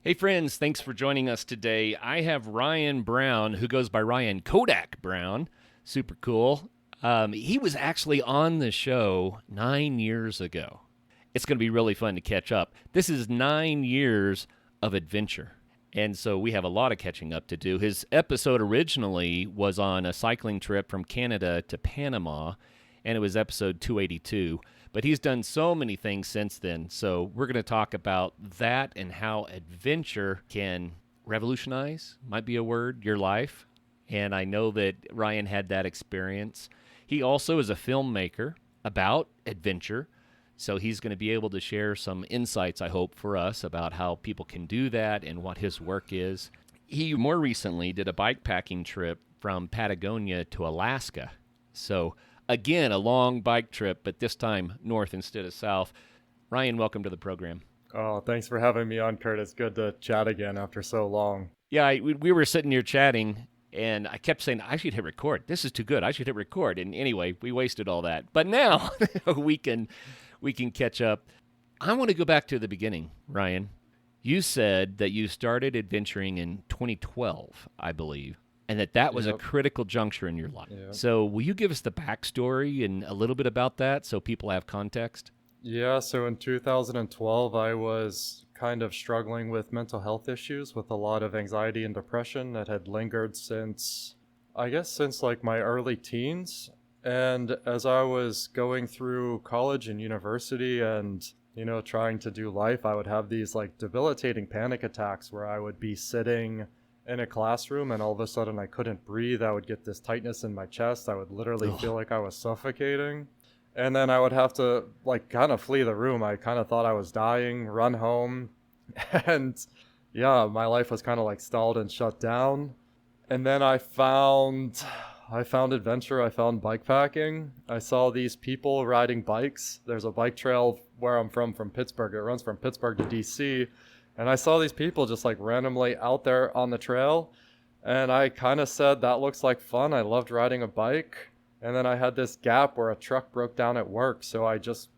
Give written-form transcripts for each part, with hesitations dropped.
Hey friends, thanks for joining us today. I have Ryan Brown, who goes by Ryan Kodak Brown. Super cool. He was actually on the show 9 years ago. It's going to be really fun to catch up. This is 9 years of adventure. And so we have a lot of catching up to do. His episode originally was on a cycling trip from Canada to Panama, and it was episode 282. But he's done so many things since then. So we're going to talk about that and how adventure can revolutionize, might be a word, your life. And I know that Ryan had that experience. He also is a filmmaker about adventure. So he's going to be able to share some insights, I hope, for us about how people can do that and what his work is. He more recently did a bikepacking trip from Patagonia to Alaska. So again, a long bike trip, but this time north instead of south. Ryan, welcome to the program. Oh, thanks for having me on, Kurt. It's good to chat again after so long. Yeah, we were sitting here chatting, and I kept saying, I should hit record. This is too good. I should hit record. And anyway, we wasted all that. But now we can catch up. I want to go back to the beginning, Ryan. You said that you started adventuring in 2012, I believe, and that was a Yep. critical juncture in your life. Yeah. So will you give us the backstory and a little bit about that so people have context? Yeah, so in 2012, I was kind of struggling with mental health issues with a lot of anxiety and depression that had lingered since like my early teens. And as I was going through college and university and, trying to do life, I would have these like debilitating panic attacks where I would be sitting in a classroom and all of a sudden I couldn't breathe. I would get this tightness in my chest. I would literally Ugh. feel like I was suffocating. And then I would have to like kind of flee the room. I kind of thought I was dying, run home. And yeah, my life was kind of like stalled and shut down. And then I found adventure. I found bikepacking. I saw these people riding bikes. There's a bike trail where I'm from Pittsburgh. It runs from Pittsburgh to DC. And I saw these people just like randomly out there on the trail. And I kind of said, that looks like fun. I loved riding a bike. And then I had this gap where a truck broke down at work. So I just,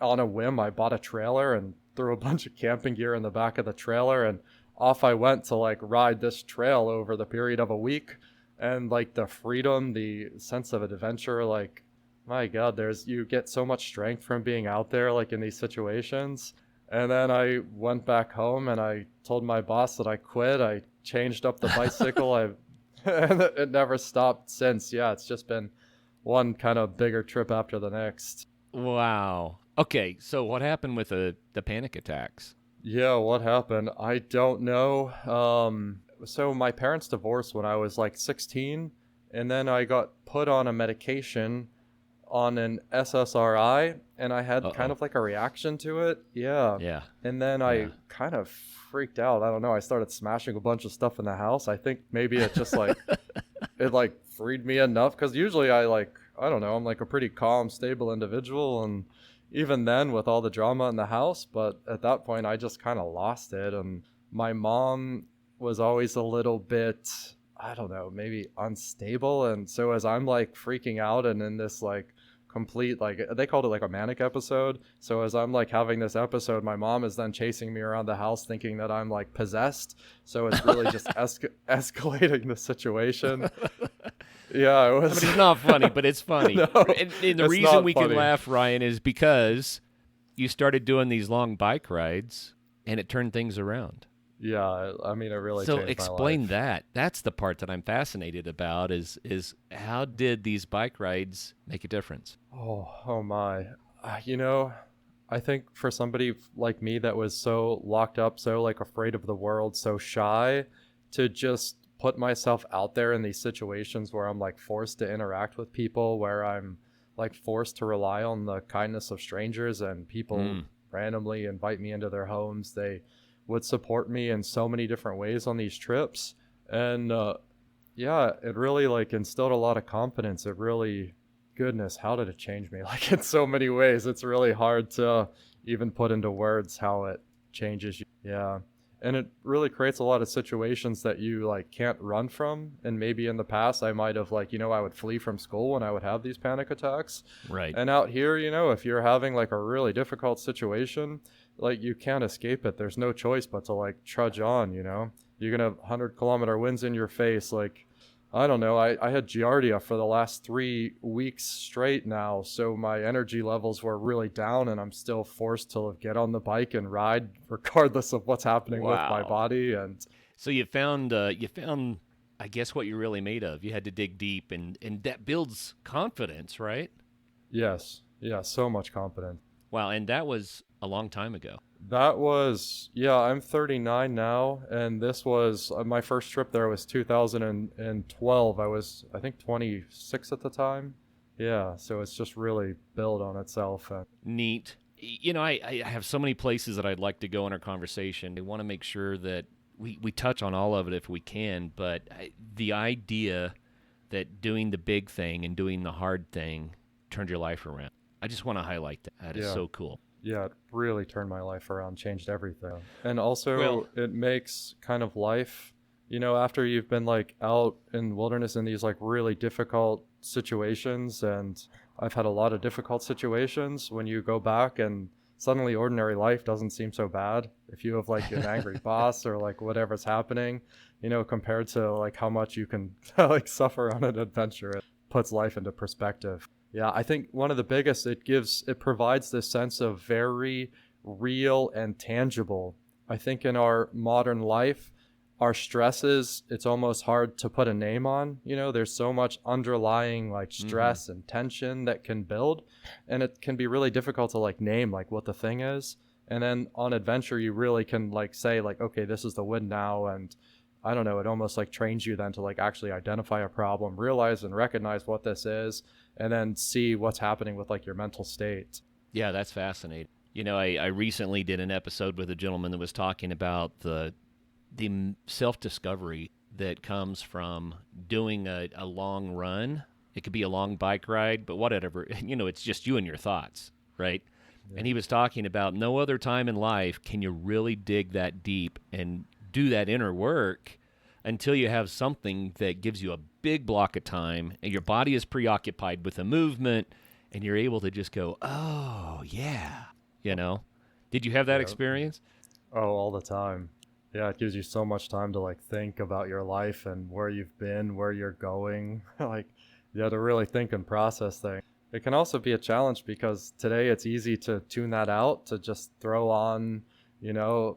on a whim, I bought a trailer and threw a bunch of camping gear in the back of the trailer. And off I went to like ride this trail over the period of a week. And like the freedom, the sense of adventure, like, my God, you get so much strength from being out there, like in these situations. And then I went back home and I told my boss that I quit. I changed up the bicycle. And it never stopped since. Yeah, it's just been one kind of bigger trip after the next. Wow. Okay, so what happened with the panic attacks? Yeah, what happened? I don't know. So my parents divorced when I was like 16, and then I got put on a medication on an SSRI, and I had kind Uh-oh. of like a reaction to it. Yeah. Yeah. And then Yeah. I kind of freaked out. I don't know. I started smashing a bunch of stuff in the house. I think maybe it just like it like freed me enough because usually I don't know, I'm like a pretty calm, stable individual, and even then with all the drama in the house, but at that point I just kind of lost it. And my mom was always a little bit, I don't know, maybe unstable. And so as I'm like freaking out and in this like complete, like they called it like a manic episode. So as I'm like having this episode, my mom is then chasing me around the house thinking that I'm like possessed. So it's really just escalating the situation. Yeah, it I was. mean, it's not funny, but it's funny. No, And the it's reason not we funny. can laugh, Ryan, is because you started doing these long bike rides and it turned things around. Yeah, I mean, it really So changed my explain life. that. That's the part that I'm fascinated about is how did these bike rides make a difference? Oh my. I think for somebody like me that was so locked up, so like afraid of the world, so shy, to just put myself out there in these situations where I'm like forced to interact with people, where I'm like forced to rely on the kindness of strangers, and people Mm. randomly invite me into their homes. They would support me in so many different ways on these trips. And yeah, it really like instilled a lot of confidence. It really, goodness, how did it change me? Like in so many ways, it's really hard to even put into words how it changes you. Yeah. And it really creates a lot of situations that you like can't run from. And maybe in the past I might have like, I would flee from school when I would have these panic attacks. Right. And out here, if you're having like a really difficult situation, like you can't escape it. There's no choice but to like trudge on, you know? You're gonna have 100-kilometer winds in your face. Like, I don't know. I had Giardia for the last 3 weeks straight now, so my energy levels were really down, and I'm still forced to get on the bike and ride regardless of what's happening with my Wow. body. And So you found, I guess, what you're really made of. You had to dig deep, and that builds confidence, right? yes, yeah, so much confidence. Wow, and that was a long time ago. That was, yeah, I'm 39 now, and this was my first trip there was 2012. I was, I think, 26 at the time. Yeah, so it's just really built on itself. And Neat. You know, I have so many places that I'd like to go in our conversation. I want to make sure that we touch on all of it if we can, but the idea that doing the big thing and doing the hard thing turned your life around. I just want to highlight that. That is yeah, so cool. yeah, it really turned my life around, changed everything. And Well, also, it makes kind of life, after you've been like out in the wilderness in these like really difficult situations, and I've had a lot of difficult situations, when you go back and suddenly ordinary life doesn't seem so bad. If you have like an angry boss or like whatever's happening, compared to like how much you can like suffer on an adventure, it puts life into perspective. Yeah, I think one of the biggest, it provides this sense of very real and tangible. I think in our modern life, our stresses, it's almost hard to put a name on. There's so much underlying like mm-hmm. stress and tension that can build, and it can be really difficult to like name like what the thing is. And then on adventure, you really can like say like, okay, this is the wind now, and I don't know, it almost like trains you then to like actually identify a problem, realize and recognize what this is, and then see what's happening with like your mental state. Yeah, that's fascinating. You know, I recently did an episode with a gentleman that was talking about the self discovery that comes from doing a long run. It could be a long bike ride, but whatever. It's just you and your thoughts, right? Yeah. And he was talking about no other time in life can you really dig that deep and do that inner work until you have something that gives you a big block of time and your body is preoccupied with a movement and you're able to just go, oh, yeah. You know? Did you have that Yeah. experience? Oh, all the time. Yeah, it gives you so much time to like think about your life and where you've been, where you're going. Like, yeah, to really think and process things. It can also be a challenge because today it's easy to tune that out, to just throw on,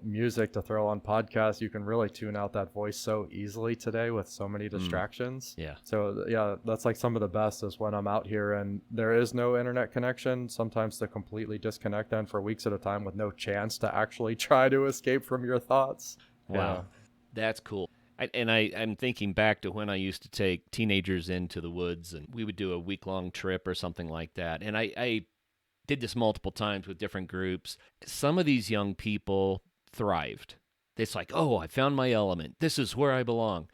music, to throw on podcasts. You can really tune out that voice so easily today with so many Mm, distractions. yeah. So yeah, that's like some of the best is when I'm out here and there is no internet connection, sometimes to completely disconnect then for weeks at a time with no chance to actually try to escape from your thoughts. Yeah. Wow. That's cool. I'm thinking back to when I used to take teenagers into the woods and we would do a week long trip or something like that. And I did this multiple times with different groups. Some of these young people thrived. It's like, oh, I found my element. This is where I belong.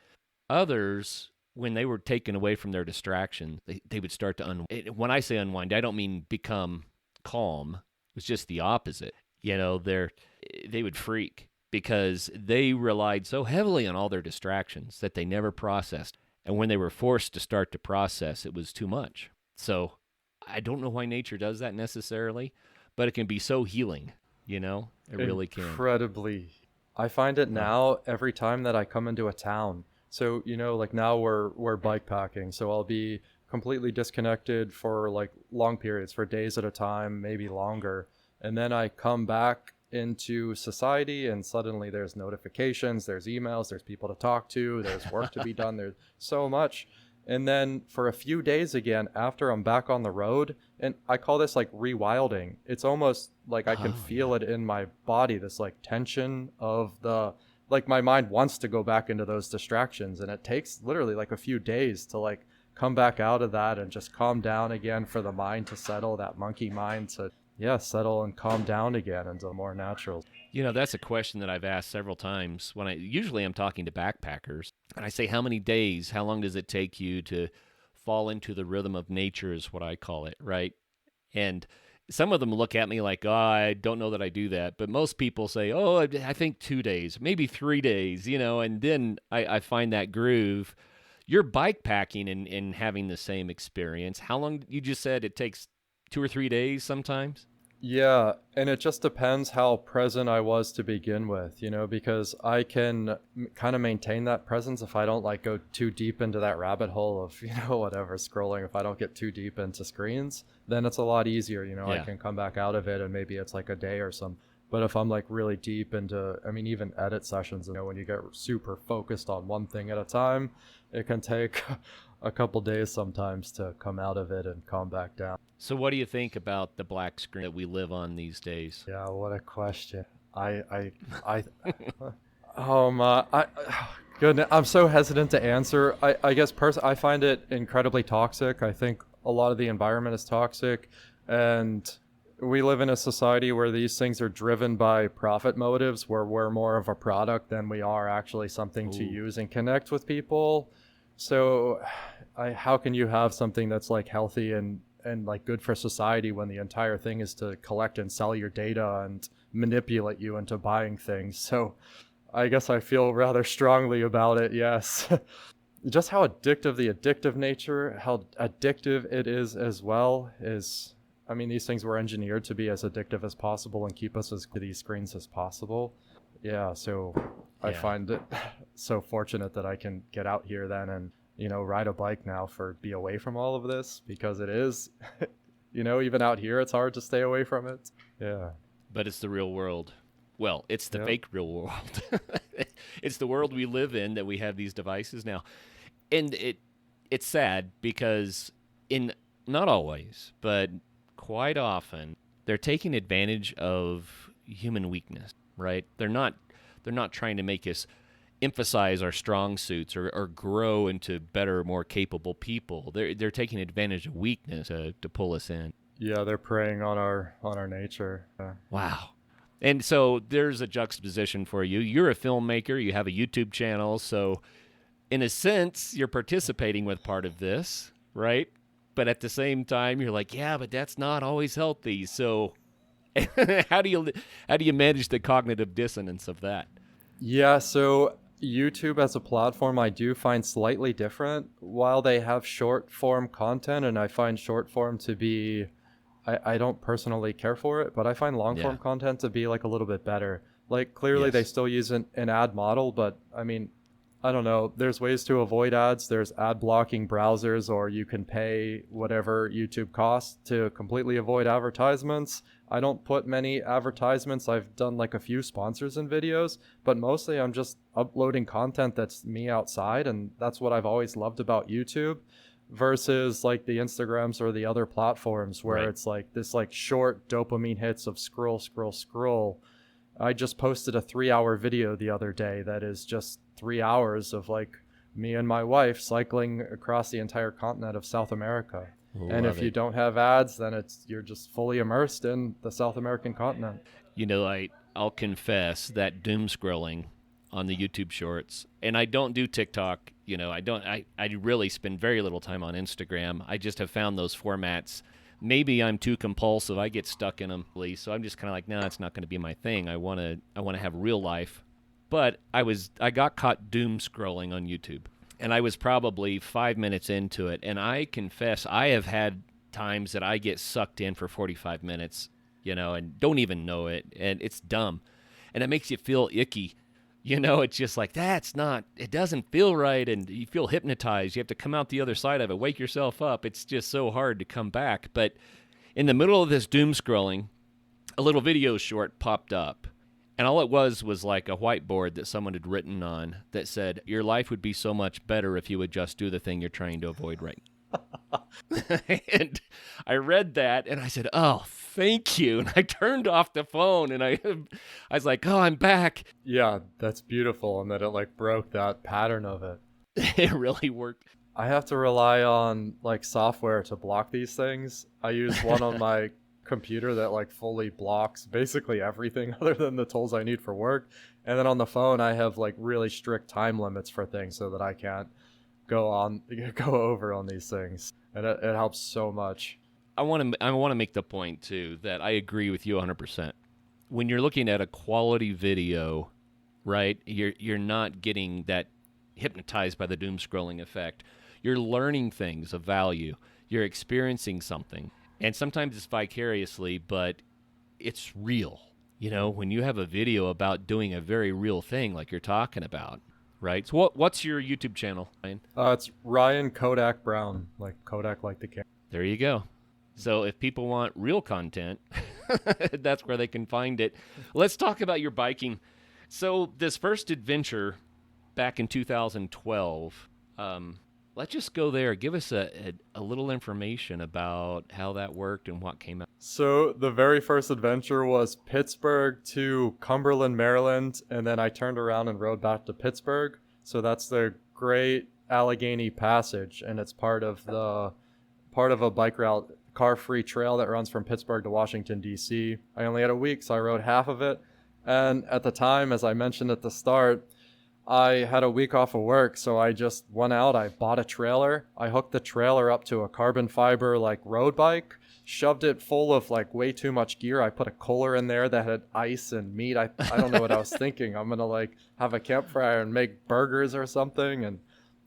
Others, when they were taken away from their distraction, they would start to unwind. When I say unwind, I don't mean become calm. It was just the opposite. They would freak because they relied so heavily on all their distractions that they never processed. And when they were forced to start to process, it was too much. So I don't know why nature does that necessarily, but it can be so healing, It really can. Incredibly. I find it Uh, now every time that I come into a town. So, like now we're bike packing, so I'll be completely disconnected for like long periods, for days at a time, maybe longer. And then I come back into society and suddenly there's notifications, there's emails, there's people to talk to, there's work to be done, there's so much. And then for a few days again, after I'm back on the road, and I call this like rewilding. It's almost like I can oh, yeah. feel it in my body, this like tension of like my mind wants to go back into those distractions. And it takes literally like a few days to like come back out of that and just calm down again, for the mind to settle, that monkey mind to, yeah, settle and calm down again into more natural. That's a question that I've asked several times when usually I'm talking to backpackers and I say, how many days, how long does it take you to fall into the rhythm of nature is what I call it, right? And some of them look at me like, oh, I don't know that I do that. But most people say, oh, I think 2 days, maybe 3 days, and then I find that groove. You're bike packing and having the same experience. How long, you just said it takes 2 or 3 days sometimes? Yeah, and it just depends how present I was to begin with, because I can kind of maintain that presence if I don't like go too deep into that rabbit hole of, whatever scrolling. If I don't get too deep into screens, then it's a lot easier, I Yeah. can come back out of it and maybe it's like a day or some. But if I'm like really deep into, I mean, even edit sessions, when you get super focused on one thing at a time, it can take a couple days sometimes to come out of it and calm back down. So what do you think about the black screen that we live on these days? Yeah, what a question. I oh my, goodness, I'm so hesitant to answer. I guess I find it incredibly toxic. I think a lot of the environment is toxic, and we live in a society where these things are driven by profit motives, where we're more of a product than we are actually something to Ooh. use and connect with people. So, how can you have something that's like healthy and like good for society when the entire thing is to collect and sell your data and manipulate you into buying things? So I guess I feel rather strongly about it, yes. Just how addictive the addictive nature, how addictive it is as well is, I mean, these things were engineered to be as addictive as possible and keep us as to these screens as possible. Yeah, so I Yeah. find it so fortunate that I can get out here then and, ride a bike now for be away from all of this because it is, even out here, it's hard to stay away from it. Yeah. But it's the real world. Well, it's the Yep. fake real world. It's the world we live in that we have these devices now. And it's sad because in not always, but quite often they're taking advantage of human weakness, right? They're not trying to make us emphasize our strong suits or grow into better, more capable people. They're taking advantage of weakness to pull us in. Yeah, they're preying on our nature. Wow. And so there's a juxtaposition for you. You're a filmmaker, you have a YouTube channel, so in a sense, you're participating with part of this, right? But at the same time, you're like, yeah, but that's not always healthy. So how do you manage the cognitive dissonance of that? Yeah, so YouTube as a platform I do find slightly different. While they have short form content, and I find short form to be, I don't personally care for it, but I find long Yeah. form content to be like a little bit better. Like clearly they Yes. still use an ad model, but I mean, I don't know. There's ways to avoid ads. There's ad blocking browsers, or you can pay whatever YouTube costs to completely avoid advertisements. I don't put many advertisements. I've done like a few sponsors and videos, but mostly I'm just uploading content that's me outside. And that's what I've always loved about YouTube versus like the Instagrams or the other platforms where Right. it's like this like short dopamine hits of scroll, scroll, scroll. I just posted a 3 hour video the other day that is just 3 hours of like me and my wife cycling across the entire continent of South America. And Love if you it. don't have ads, then you're just fully immersed in the South American continent. I'll confess that doom scrolling on the YouTube shorts, and I don't do TikTok. I really spend very little time on Instagram. I just have found those formats. Maybe I'm too compulsive. I get stuck in them, so I'm just kind of like, no, it's not going to be my thing. I want to have real life. But I got caught doom scrolling on YouTube, and I was probably 5 minutes into it, and I confess I have had times that I get sucked in for 45 minutes, and don't even know it, and it's dumb, and it makes you feel icky. It's just like it doesn't feel right, and you feel hypnotized. You have to come out the other side of it, wake yourself up. It's just so hard to come back. But in the middle of this doom scrolling, a little video short popped up. And all it was like a whiteboard that someone had written on that said, your life would be so much better if you would just do the thing you're trying to avoid right now. And I read that and I said, oh, thank you. And I turned off the phone and I was like, oh, I'm back. Yeah, that's beautiful. And that it like broke that pattern of it. It really worked. I have to rely on like software to block these things. I use one on my computer that like fully blocks basically everything other than the tools I need for work. And then on the phone, I have like really strict time limits for things so that I can't go over on these things. And it helps so much. I want to make the point too that I agree with you 100%. When you're looking at a quality video, right? You're not getting that hypnotized by the doom scrolling effect. You're learning things of value. You're experiencing something. And sometimes it's vicariously, but it's real. You know, when you have a video about doing a very real thing like you're talking about, right? So what's your YouTube channel, Ryan? It's Ryan Kodak Brown, like Kodak, like the camera. There you go. So if people want real content, that's where they can find it. Let's talk about your biking. So this first adventure back in 2012, let's just go there. Give us a little information about how that worked and what came out. So the very first adventure was Pittsburgh to Cumberland, Maryland, and then I turned around and rode back to Pittsburgh. So that's the Great Allegheny Passage, and it's part of a bike route, car-free trail that runs from Pittsburgh to Washington, D.C. I only had a week, so I rode half of it. And at the time, as I mentioned at the start, I had a week off of work, so I just went out, I bought a trailer, I hooked the trailer up to a carbon fiber like road bike, shoved it full of like way too much gear. I put a cooler in there that had ice and meat. I don't know what I was thinking. I'm gonna like have a campfire and make burgers or something, and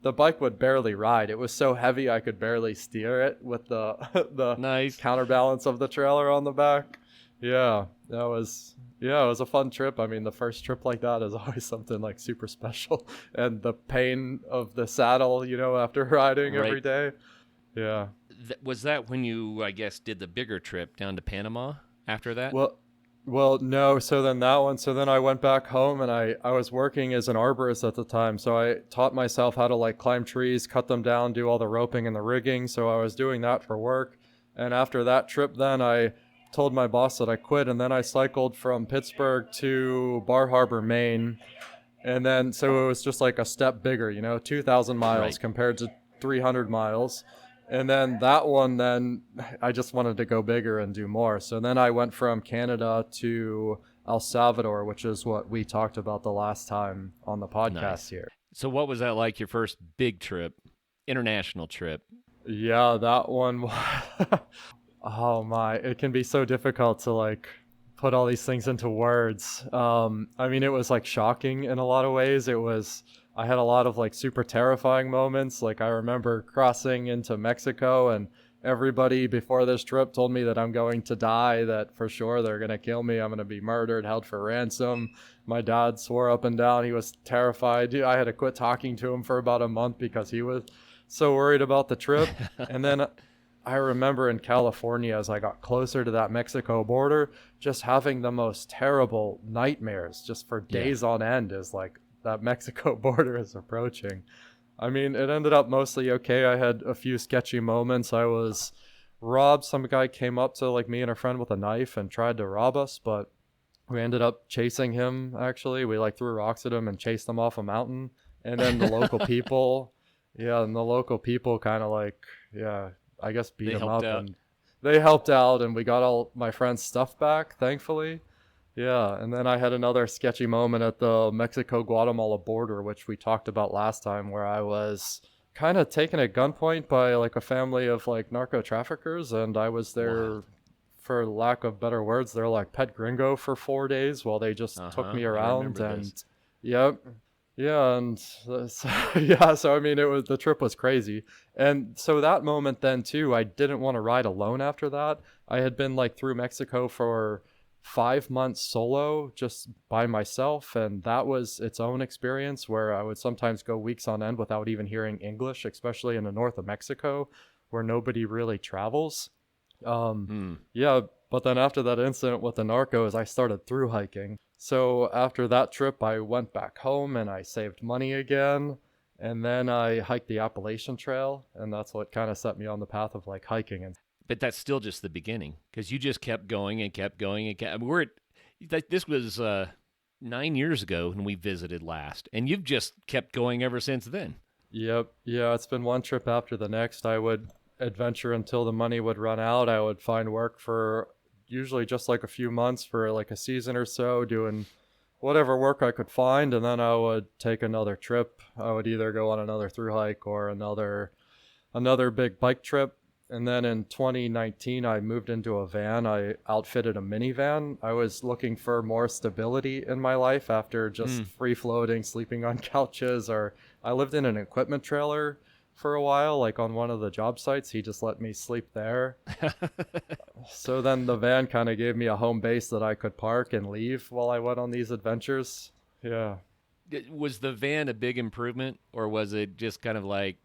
the bike would barely ride. It was so heavy I could barely steer it with the the Nice. counterbalance of the trailer on the back. Yeah, it was a fun trip. I mean, the first trip like that is always something like super special, and the pain of the saddle, after riding Right. every day. Yeah. Was that when you, I guess, did the bigger trip down to Panama after that? Well, no. So then I went back home, and I was working as an arborist at the time. So I taught myself how to like climb trees, cut them down, do all the roping and the rigging. So I was doing that for work. And after that trip, then I told my boss that I quit, and then I cycled from Pittsburgh to Bar Harbor, Maine. And then, so it was just like a step bigger, 2,000 miles Right. compared to 300 miles. And then that one, then I just wanted to go bigger and do more. So then I went from Canada to El Salvador, which is what we talked about the last time on the podcast Nice. here. So what was that like, your first big trip, international trip? Yeah, that one. Oh my, it can be so difficult to like put all these things into words. I mean, it was like shocking in a lot of ways. I had a lot of like super terrifying moments. Like I remember crossing into Mexico, and everybody before this trip told me that I'm going to die, that for sure they're going to kill me. I'm going to be murdered, held for ransom. My dad swore up and down. He was terrified. I had to quit talking to him for about a month because he was so worried about the trip. And then I remember in California, as I got closer to that Mexico border, just having the most terrible nightmares just for days on end, as like that Mexico border is approaching. I mean, it ended up mostly okay. I had a few sketchy moments. I was robbed. Some guy came up to like me and a friend with a knife and tried to rob us, but we ended up chasing him. Actually, we like threw rocks at him and chased him off a mountain. And then the local people, kind of like, I guess beat They him helped up, out. and they helped out, and we got all my friend's stuff back, thankfully. Yeah, and then I had another sketchy moment at the Mexico-Guatemala border, which we talked about last time, where I was kind of taken at gunpoint by like a family of like narco traffickers, and I was their, Wild. for lack of better words, they're like pet gringo for 4 days while they just took me I around. remember And this. yep. Yeah, and yeah, so I mean, the trip was crazy. And so that moment then too, I didn't want to ride alone after that. I had been like through Mexico for 5 months solo, just by myself, and that was its own experience, where I would sometimes go weeks on end without even hearing English, especially in the north of Mexico, where nobody really travels. Um, Hmm. yeah, but then after that incident with the narcos, I started through hiking. So after that trip, I went back home and I saved money again. And then I hiked the Appalachian Trail, and that's what kind of set me on the path of like hiking. And But that's still just the beginning, because you just kept going and kept going and kept. I mean, this was 9 years ago when we visited last, and you've just kept going ever since then. yep, yeah, it's been one trip after the next. I would adventure until the money would run out. I would find work for usually just like a few months for like a season or so, doing whatever work I could find, and then I would take another trip. I would either go on another through hike or another big bike trip. And then in 2019, I moved into a van. I outfitted a minivan. I was looking for more stability in my life after just free floating, sleeping on couches, or I lived in an equipment trailer for a while, like on one of the job sites. He just let me sleep there. So then the van kind of gave me a home base that I could park and leave while I went on these adventures. Yeah. Was the van a big improvement, or was it just kind of like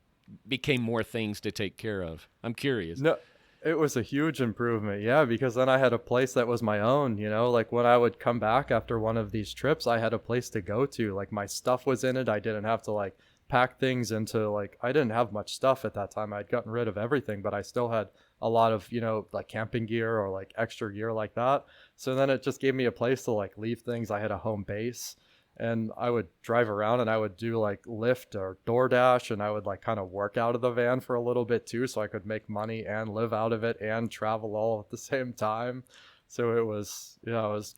became more things to take care of? I'm curious. No, it was a huge improvement. Yeah, because then I had a place that was my own, like when I would come back after one of these trips, I had a place to go to. Like my stuff was in it. I didn't have to like pack things into like I didn't have much stuff at that time. I'd gotten rid of everything, but I still had a lot of, like camping gear or like extra gear like that. So then it just gave me a place to like leave things. I had a home base and I would drive around and I would do like Lyft or DoorDash and I would like kind of work out of the van for a little bit too so I could make money and live out of it and travel all at the same time. So it was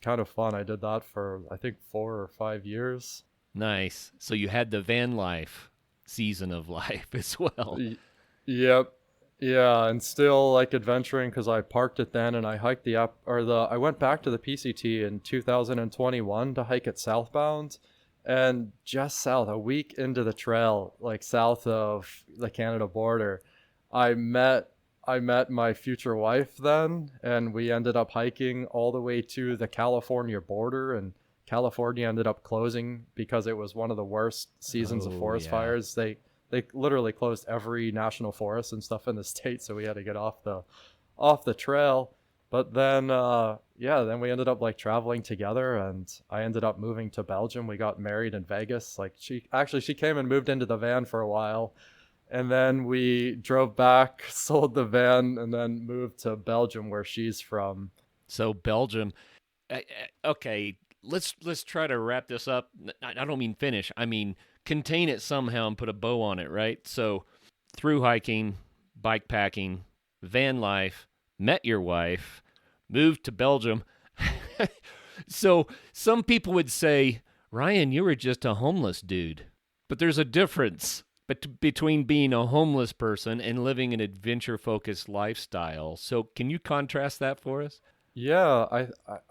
kind of fun. I did that for I think 4 or 5 years. Nice. So you had the van life season of life as well. Y- Yep. Yeah, and still like adventuring because I parked it then and I hiked the up or the I went back to the PCT in 2021 to hike it southbound and just south a week into the trail like south of the Canada border I met I met my future wife then and we ended up hiking all the way to the California border and California ended up closing because it was one of the worst seasons of Oh, forest yeah. fires. They literally closed every national forest and stuff in the state, so we had to get off the trail. But then yeah, then we ended up like traveling together and I ended up moving to Belgium. We got married in Vegas. Like she came and moved into the van for a while and then we drove back, sold the van and then moved to Belgium where she's from. So Belgium. Okay, let's try to wrap this up. I don't mean finish. I mean contain it somehow and put a bow on it, right? So through hiking, bike packing, van life, met your wife, moved to Belgium. So some people would say, Ryan, you were just a homeless dude. But there's a difference between being a homeless person and living an adventure focused lifestyle. So can you contrast that for us? Yeah,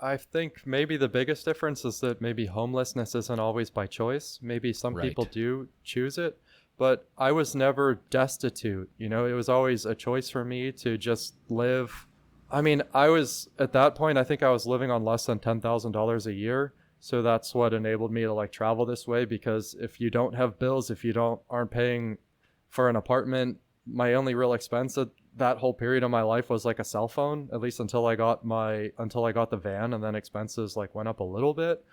I think maybe the biggest difference is that maybe homelessness isn't always by choice. Maybe some people Right. do choose it, but I was never destitute. It was always a choice for me to just live. I mean, I was at that point, I think I was living on less than $10,000 a year. So that's what enabled me to like travel this way because if you don't have bills, if you don't aren't paying for an apartment, my only real expense at that whole period of my life was like a cell phone, at least until I got the van and then expenses like went up a little bit.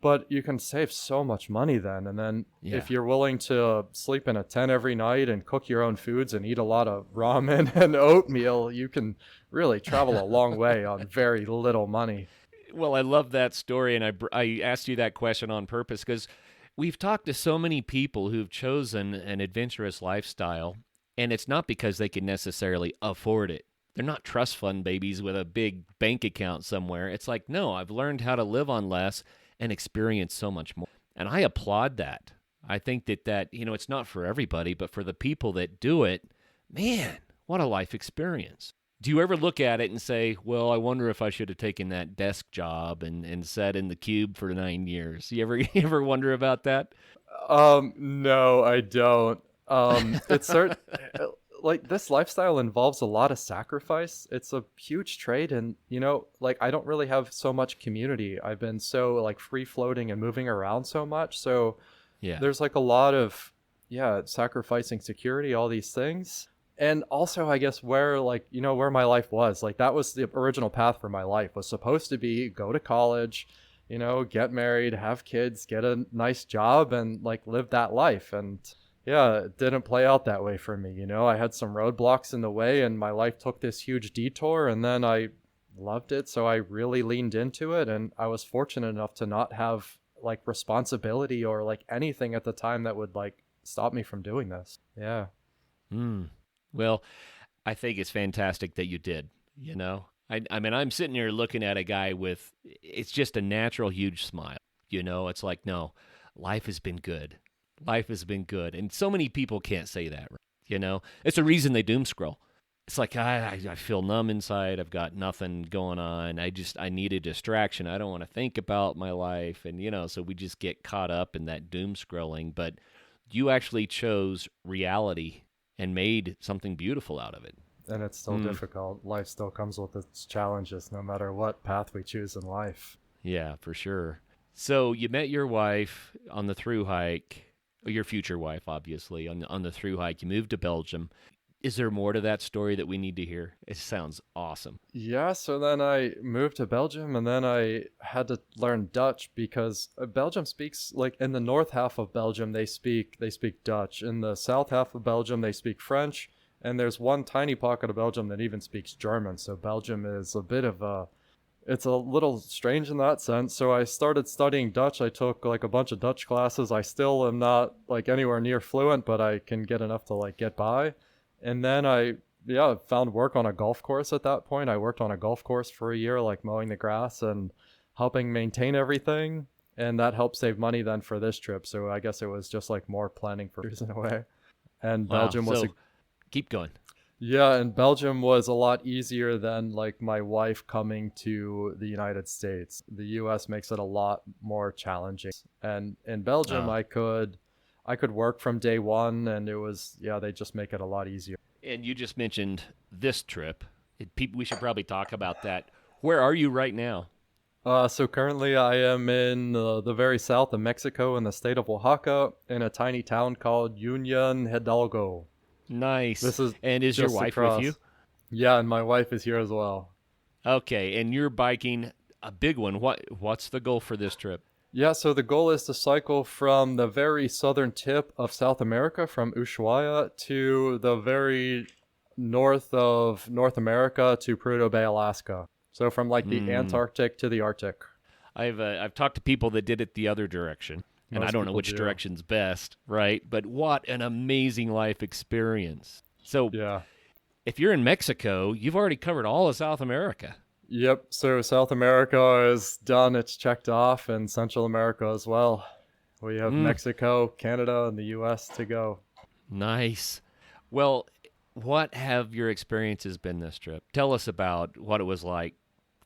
But you can save so much money then. And then Yeah. if you're willing to sleep in a tent every night and cook your own foods and eat a lot of ramen and oatmeal, you can really travel a long way on very little money. Well, I love that story, and I asked you that question on purpose because we've talked to so many people who've chosen an adventurous lifestyle, and it's not because they can necessarily afford it. They're not trust fund babies with a big bank account somewhere. It's like, no, I've learned how to live on less and experience so much more. And I applaud that. I think that it's not for everybody, but for the people that do it, man, what a life experience. Do you ever look at it and say, well, I wonder if I should have taken that desk job and sat in the cube for 9 years? You ever wonder about that? No, I don't. It's like this lifestyle involves a lot of sacrifice. It's a huge trade, and like I don't really have so much community. I've been so like free floating and moving around so much. So Yeah. there's like a lot of yeah, sacrificing security, all these things. And also I guess where like where my life was like that was the original path for my life was supposed to be go to college, get married, have kids, get a nice job and like live that life. And yeah, it didn't play out that way for me. I had some roadblocks in the way and my life took this huge detour and then I loved it, so I really leaned into it and I was fortunate enough to not have like responsibility or like anything at the time that would like stop me from doing this. Yeah. Hmm. Well, I think it's fantastic that you did, you know? I mean, I'm sitting here looking at a guy with, it's just a natural, huge smile. It's like, no, life has been good. Life has been good. And so many people can't say that, right? It's a reason they doom scroll. It's like, I feel numb inside. I've got nothing going on. I need a distraction. I don't want to think about my life. And, so we just get caught up in that doom scrolling. But you actually chose reality and made something beautiful out of it. And it's still difficult. Life still comes with its challenges, no matter what path we choose in life. Yeah, for sure. So you met your wife on the through hike, or your future wife, obviously, on the through hike. You moved to Belgium. Is there more to that story that we need to hear? It sounds awesome. Yeah, so then I moved to Belgium, and then I had to learn Dutch because Belgium speaks, like, in the north half of Belgium they speak Dutch. In the south half of Belgium they speak French, and there's one tiny pocket of Belgium that even speaks German. So Belgium is a bit of a it's a little strange in that sense. So I started studying Dutch. I took like a bunch of Dutch classes. I still am not like anywhere near fluent, but I can get enough to like get by. And then I found work on a golf course at that point. I worked on a golf course for a year, like mowing the grass and helping maintain everything. And that helped save money then for this trip. So I guess it was just like more planning for in a way. And Wow. Belgium was a So keep going. yeah, and Belgium was a lot easier than like my wife coming to the United States. The US makes it a lot more challenging. And in Belgium Uh, I could work from day one, and it was they just make it a lot easier. and you just mentioned this trip. We should probably talk about that. Where are you right now? So currently I am in the very south of Mexico in the state of Oaxaca in a tiny town called Union Hidalgo. Nice. This is And is your just wife with you? across. Yeah, and my wife is here as well. Okay, and you're biking a big one. What's the goal for this trip? Yeah, so the goal is to cycle from the very southern tip of South America, from Ushuaia, to the very north of North America to Prudhoe Bay, Alaska. So from like the Hmm. Antarctic to the Arctic. I've talked to people that did it the other direction, and I Most don't know people which do. direction's best, right? But what an amazing life experience. So, Yeah. if you're in Mexico, you've already covered all of South America. Yep, so South America is done, it's checked off, and Central America as well. We have Mm, Mexico, Canada, and the US to go. nice. Well, what have your experiences been this trip? Tell us about what it was like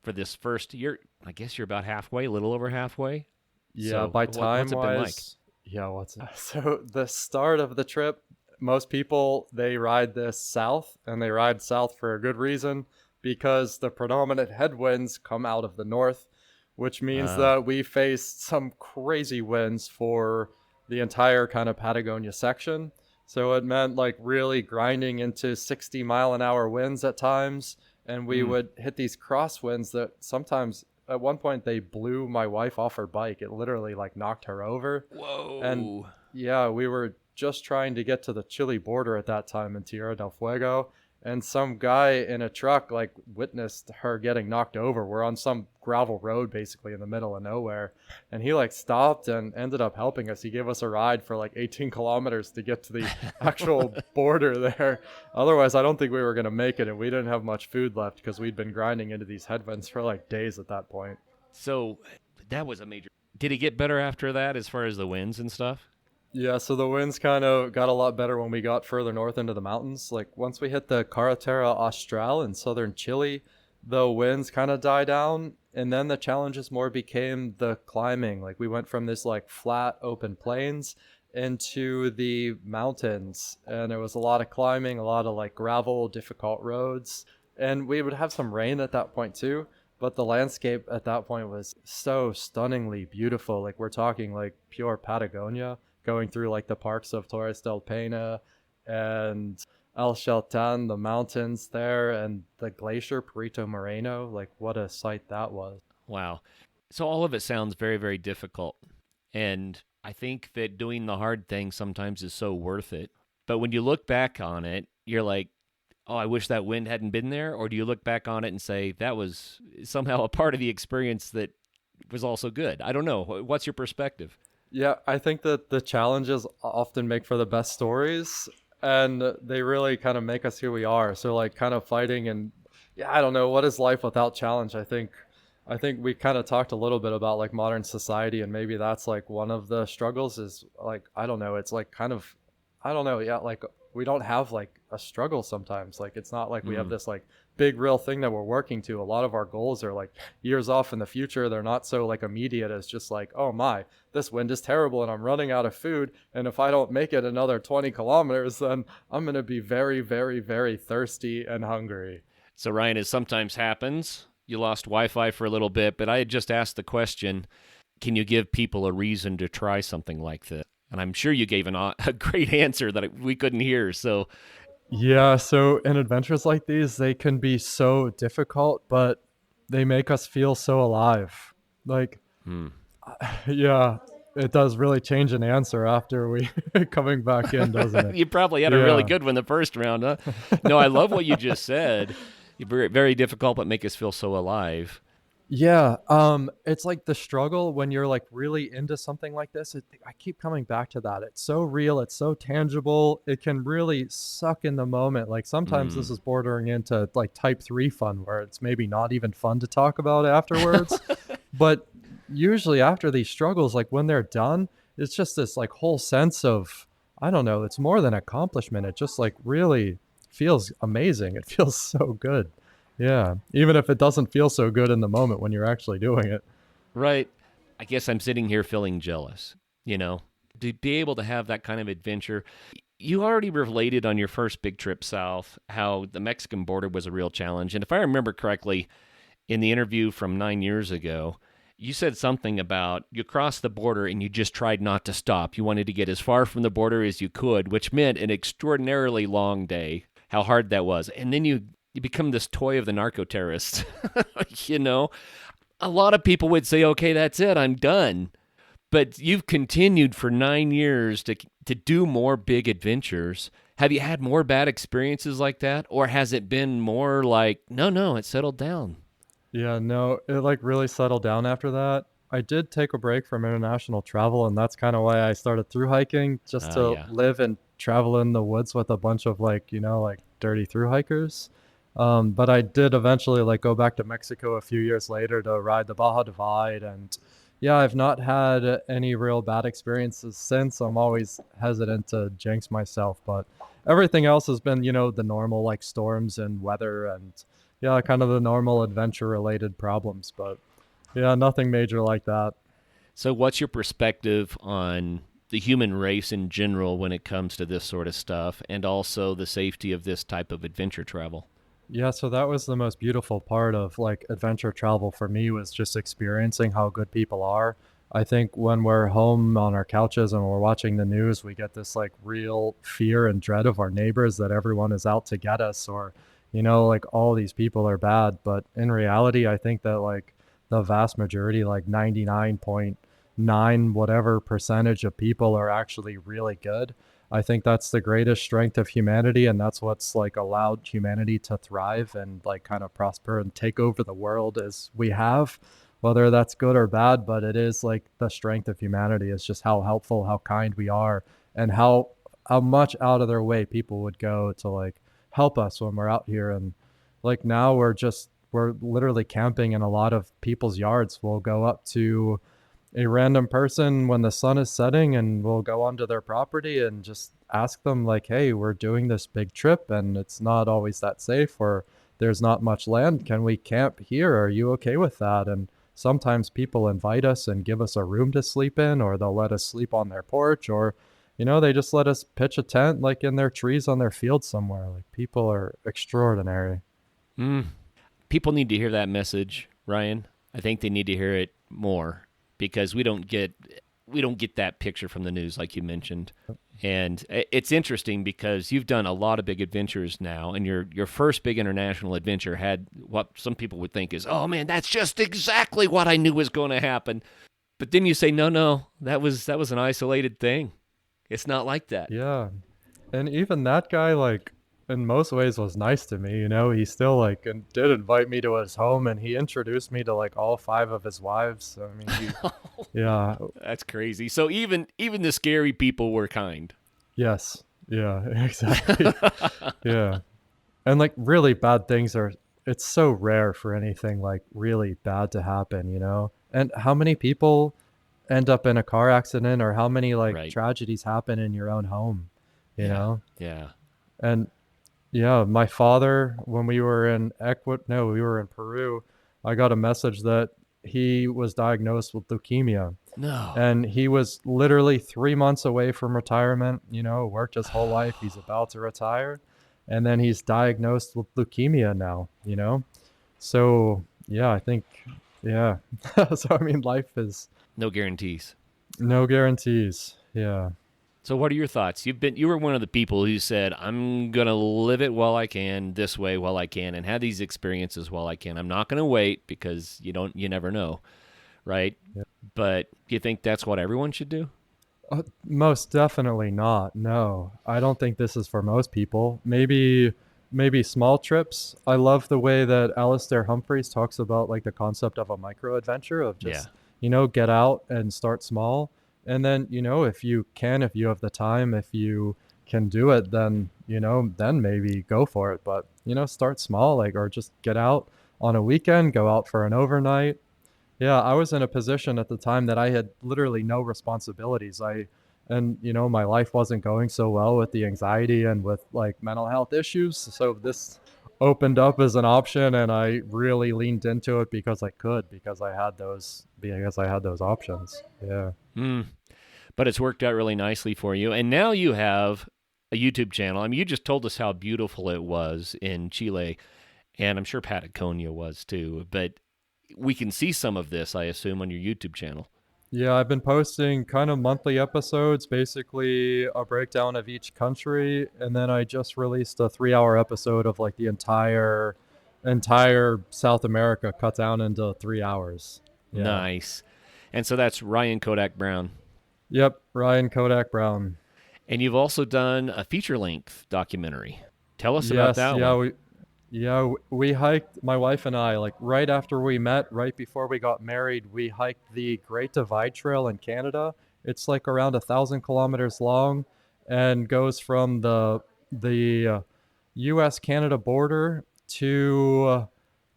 for this first year. I guess you're about halfway, a little over halfway. Yeah, So, by what's time it been like? wise, yeah, what's so the start of the trip, most people they ride this south, and they ride south for a good reason because the predominant headwinds come out of the north, which means Uh, that we faced some crazy winds for the entire kind of Patagonia section. So it meant like really grinding into 60-mile-an-hour winds at times, and we mm, would hit these crosswinds that sometimes at one point they blew my wife off her bike. It literally like knocked her over. And whoa. yeah, we were just trying to get to the Chile border at that time in Tierra del Fuego, and some guy in a truck like witnessed her getting knocked over. We're on some gravel road basically in the middle of nowhere, and he like stopped and ended up helping us. He gave us a ride for like 18 kilometers to get to the actual border there. Otherwise, I don't think we were going to make it, and we didn't have much food left because we'd been grinding into these headwinds for like days at that point. So, that was a major. Did it get better after that as far as the winds and stuff? Yeah, so the winds kind of got a lot better when we got further north into the mountains. Like once we hit the Carretera Austral in southern Chile, the winds kind of die down, and then the challenges more became the climbing. Like we went from this like flat open plains into the mountains, and it was a lot of climbing, a lot of like gravel, difficult roads, and we would have some rain at that point too. But the landscape at that point was so stunningly beautiful. Like we're talking like pure Patagonia, going through like the parks of Torres del Paine and El Chaltén, the mountains there, and the glacier Perito Moreno. Like what a sight that was. Wow. So, all of it sounds very, very difficult. And I think that doing the hard thing sometimes is so worth it. But when you look back on it, you're like, oh, I wish that wind hadn't been there? Or do you look back on it and say that was somehow a part of the experience that was also good? I don't know. What's your perspective? Yeah, I think that the challenges often make for the best stories, and they really kind of make us who we are. So like kind of fighting and yeah, I don't know, what is life without challenge? I think we kind of talked a little bit about like modern society, and maybe that's like one of the struggles is like I don't know, it's like kind of I don't know, yeah, like we don't have like a struggle sometimes. Like it's not like we have this like big real thing that we're working to. A lot of our goals are like years off in the future. They're not so like immediate as just like, oh my, this wind is terrible and I'm running out of food, and if I don't make it another 20 kilometers, then I'm going to be very, very, very thirsty and hungry. So, Ryan, as sometimes happens, you lost Wi Fi for a little bit, but I had just asked the question, can you give people a reason to try something like this? And I'm sure you gave a great answer that we couldn't hear. So, Yeah, so in adventures like these, they can be so difficult, but they make us feel so alive. Like, yeah, it does really change an answer after we coming back in, doesn't it? you probably had a really Yeah. good one the first round, huh? No, I love what you just said. Very, very difficult, but make us feel so alive. Yeah, it's like the struggle when you're like really into something like this. I keep coming back to that. It's so real, it's so tangible. It can really suck in the moment. Like sometimes this is bordering into like type 3 fun where it's maybe not even fun to talk about afterwards. But usually after these struggles, like when they're done, it's just this like whole sense of, I don't know, it's more than accomplishment. It just like really feels amazing. It feels so good. Yeah, even if it doesn't feel so good in the moment when you're actually doing it. Right. I guess I'm sitting here feeling jealous, you know, to be able to have that kind of adventure. You already related on your first big trip south how the Mexican border was a real challenge. And if I remember correctly, in the interview from 9 years ago, you said something about you crossed the border and you just tried not to stop. You wanted to get as far from the border as you could, which meant an extraordinarily long day, how hard that was. And then you become this toy of the narco terrorists. you know, a lot of people would say, okay, that's it, I'm done. But you've continued for 9 years to do more big adventures. Have you had more bad experiences like that? Or has it been more like, no, it settled down? Yeah, no, it like really settled down after that. I did take a break from international travel, and that's kind of why I started through hiking, just Oh, to yeah. live and travel in the woods with a bunch of like, like dirty through hikers. But I did eventually like go back to Mexico a few years later to ride the Baja Divide, and yeah, I've not had any real bad experiences since. I'm always hesitant to jinx myself, but everything else has been, the normal like storms and weather and yeah, kind of the normal adventure related problems, but yeah, nothing major like that. So, what's your perspective on the human race in general when it comes to this sort of stuff and also the safety of this type of adventure travel? Yeah, so that was the most beautiful part of like adventure travel for me was just experiencing how good people are. I think when we're home on our couches and we're watching the news, we get this like real fear and dread of our neighbors that everyone is out to get us or, like all these people are bad. But in reality, I think that like the vast majority, like 99.9 whatever percentage of people are actually really good. I think that's the greatest strength of humanity, and that's what's like allowed humanity to thrive and like kind of prosper and take over the world as we have, whether that's good or bad. But it is like the strength of humanity is just how helpful, how kind we are, and how much out of their way people would go to like help us when we're out here. And like now we're literally camping in a lot of people's yards. We'll go up to a random person when the sun is setting and we'll go onto their property and just ask them like, hey, we're doing this big trip and it's not always that safe, or there's not much land, can we camp here, are you okay with that? And sometimes people invite us and give us a room to sleep in, or they'll let us sleep on their porch, or they just let us pitch a tent like in their trees on their field somewhere. Like people are extraordinary. Mm. People need to hear that message, Ryan. I think they need to hear it more because we don't get that picture from the news like you mentioned. And it's interesting because you've done a lot of big adventures now, and your first big international adventure had what some people would think is, oh man, that's just exactly what I knew was going to happen. But then you say, no, that was an isolated thing. It's not like that. Yeah. And even that guy, like, in most ways was nice to me, he still like and did invite me to his home, and he introduced me to like all five of his wives. So, I mean, yeah, That's crazy. So even the scary people were kind. yes, yeah, exactly. Yeah. And like really bad things it's so rare for anything like really bad to happen. And how many people end up in a car accident, or how many like Right. tragedies happen in your own home, you Yeah. know? Yeah. And yeah, my father, when we were in we were in Peru, I got a message that he was diagnosed with leukemia. No. And he was literally 3 months away from retirement, worked his whole life. He's about to retire. And then he's diagnosed with leukemia now. So, yeah, I think, yeah. So, I mean, life is No guarantees. no guarantees. Yeah. So what are your thoughts? You were one of the people who said, I'm going to live it while I can, this way while I can, and have these experiences while I can. I'm not going to wait because you never know, right? Yeah. But do you think that's what everyone should do? Most definitely not. No, I don't think this is for most people. Maybe small trips. I love the way that Alistair Humphreys talks about like the concept of a micro adventure of Yeah. just, get out and start small. And then, if you have the time, if you can do it, then maybe go for it. But, start small, like, or just get out on a weekend, go out for an overnight. Yeah, I was in a position at the time that I had literally no responsibilities. And my life wasn't going so well with the anxiety and with like mental health issues. So this opened up as an option, and I really leaned into it because I had those options. Yeah. Mm. But it's worked out really nicely for you. And now you have a YouTube channel. I mean, you just told us how beautiful it was in Chile, and I'm sure Patagonia was too. But we can see some of this, I assume, on your YouTube channel. Yeah, I've been posting kind of monthly episodes, basically a breakdown of each country, and then I just released a 3-hour episode of like the entire South America cut down into 3 hours. Yeah. Nice. And so that's Ryan Kodak Brown. Yep, Ryan Kodak Brown. And you've also done a feature length documentary. Tell us about Yes, that one. we hiked, my wife and I, like right after we met, right before we got married, we hiked the Great Divide Trail in Canada. It's like around 1,000 kilometers long and goes from the U.S. Canada border to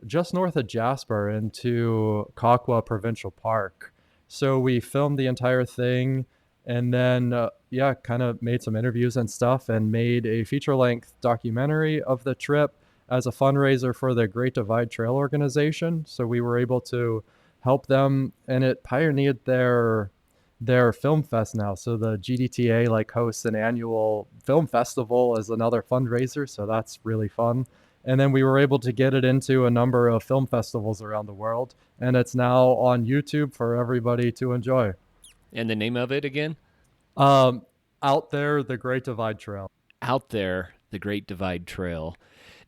just north of Jasper into Kakwa Provincial Park. So we filmed the entire thing, and then yeah, kind of made some interviews and stuff, and made a feature-length documentary of the trip as a fundraiser for the Great Divide Trail organization. So we were able to help them, and it pioneered their film fest now. So the GDTA like hosts an annual film festival as another fundraiser, so that's really fun. And then we were able to get it into a number of film festivals around the world, and it's now on YouTube for everybody to enjoy. And the name of it again? Um, Out There, the Great Divide Trail. Out There, the Great Divide Trail.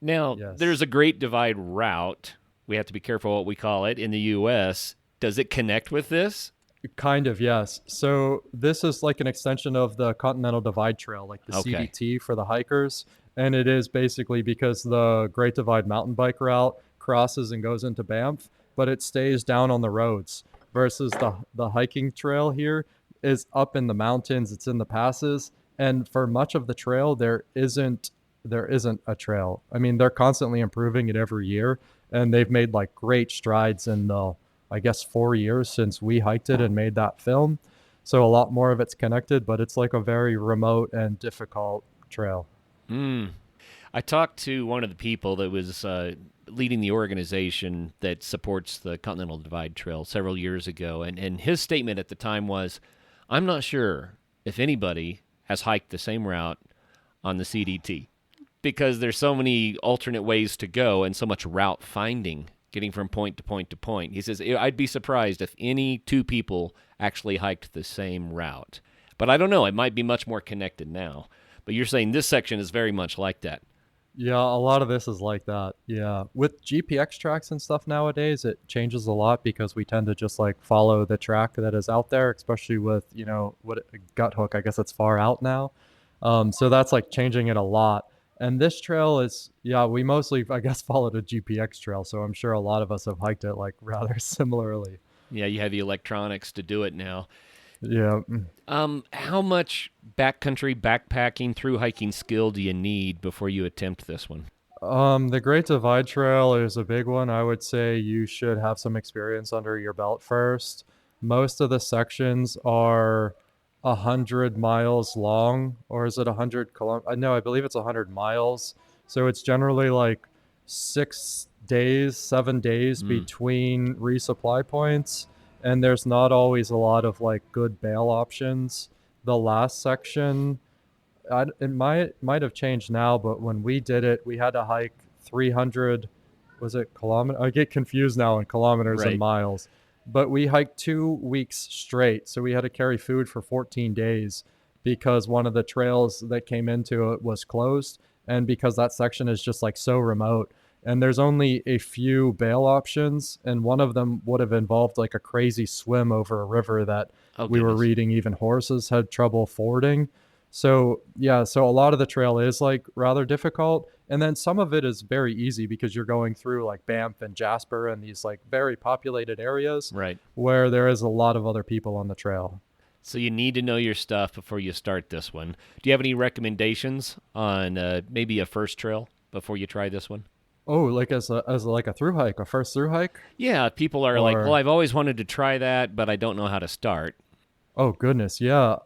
Now, there's Yes. a Great Divide route. We have to be careful what we call it in the U.S. Does it connect with this? Kind of, yes. So this is like an extension of the Continental Divide Trail, like the Okay. CDT for the hikers. And it is basically because the Great Divide mountain bike route crosses and goes into Banff, but it stays down on the roads versus the hiking trail here is up in the mountains, it's in the passes, and for much of the trail there isn't a trail. I mean, they're constantly improving it every year, and they've made like great strides in the, I guess, 4 years since we hiked it and made that film. So a lot more of it's connected, but it's like a very remote and difficult trail. Hmm. I talked to one of the people that was leading the organization that supports the Continental Divide Trail several years ago, and his statement at the time was, I'm not sure if anybody has hiked the same route on the CDT because there's so many alternate ways to go and so much route finding getting from point to point to point. He says, I'd be surprised if any two people actually hiked the same route. But I don't know. It might be much more connected now. But you're saying this section is very much like that. Yeah, a lot of this is like that. Yeah. With GPX tracks and stuff nowadays, it changes a lot because we tend to just like follow the track that is out there, especially with, what gut hook, I guess it's far out now. So that's like changing it a lot. And this trail is, yeah, we mostly, I guess, followed a GPX trail. So I'm sure a lot of us have hiked it like rather similarly. Yeah, you have the electronics to do it now. Yeah. How much backcountry backpacking through hiking skill do you need before you attempt this one? The Great Divide Trail is a big one. I would say you should have some experience under your belt first. Most of the sections are 100 miles long, or is it 100 kilometers? No, I believe it's 100 miles. So it's generally like 6 days, 7 days Mm, between resupply points, and there's not always a lot of like good bail options. The last section, it might have changed now, but when we did it, we had to hike 300. Was it kilometer? I get confused now in kilometers and right. miles. But we hiked 2 weeks straight, so we had to carry food for 14 days because one of the trails that came into it was closed, and because that section is just like so remote. And there's only a few bail options, and one of them would have involved like a crazy swim over a river that Oh, we were goodness. reading even horses had trouble fording. So yeah, so a lot of the trail is like rather difficult, and then some of it is very easy because you're going through like Banff and Jasper and these like very populated areas Right. where there is a lot of other people on the trail. So you need to know your stuff before you start this one. Do you have any recommendations on maybe a first trail before you try this one? Oh, like like a through hike, a first through hike, Yeah, people are like, well, or I've always wanted to try that, but I don't know how to start. oh goodness, yeah.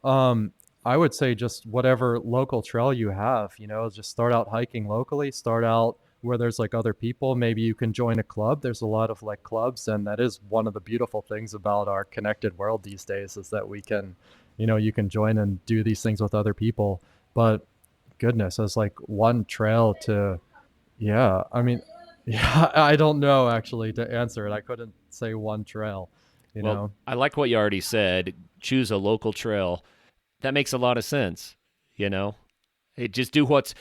I would say just whatever local trail you have, just start out hiking locally, start out where there's like other people. Maybe you can join a club. There's a lot of like clubs, and that is one of the beautiful things about our connected world these days is that we can, you can join and do these things with other people. But goodness, as like one trail to, yeah, I mean, yeah, I don't know actually to answer it. I couldn't say one trail, you Well, know. I like what you already said. Choose a local trail. That makes a lot of sense. You know, just do what's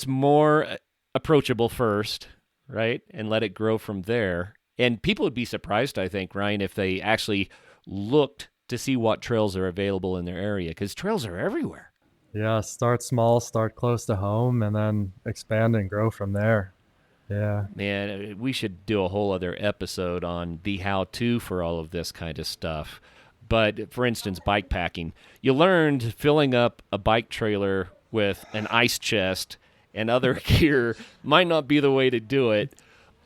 more approachable first, right, and let it grow from there. And people would be surprised, I think, Ryan, if they actually looked to see what trails are available in their area, because trails are everywhere. Yeah, start small, start close to home, and then expand and grow from there. Yeah. Man, we should do a whole other episode on the how to for all of this kind of stuff. But for instance, bike packing. You learned filling up a bike trailer with an ice chest and other gear might not be the way to do it.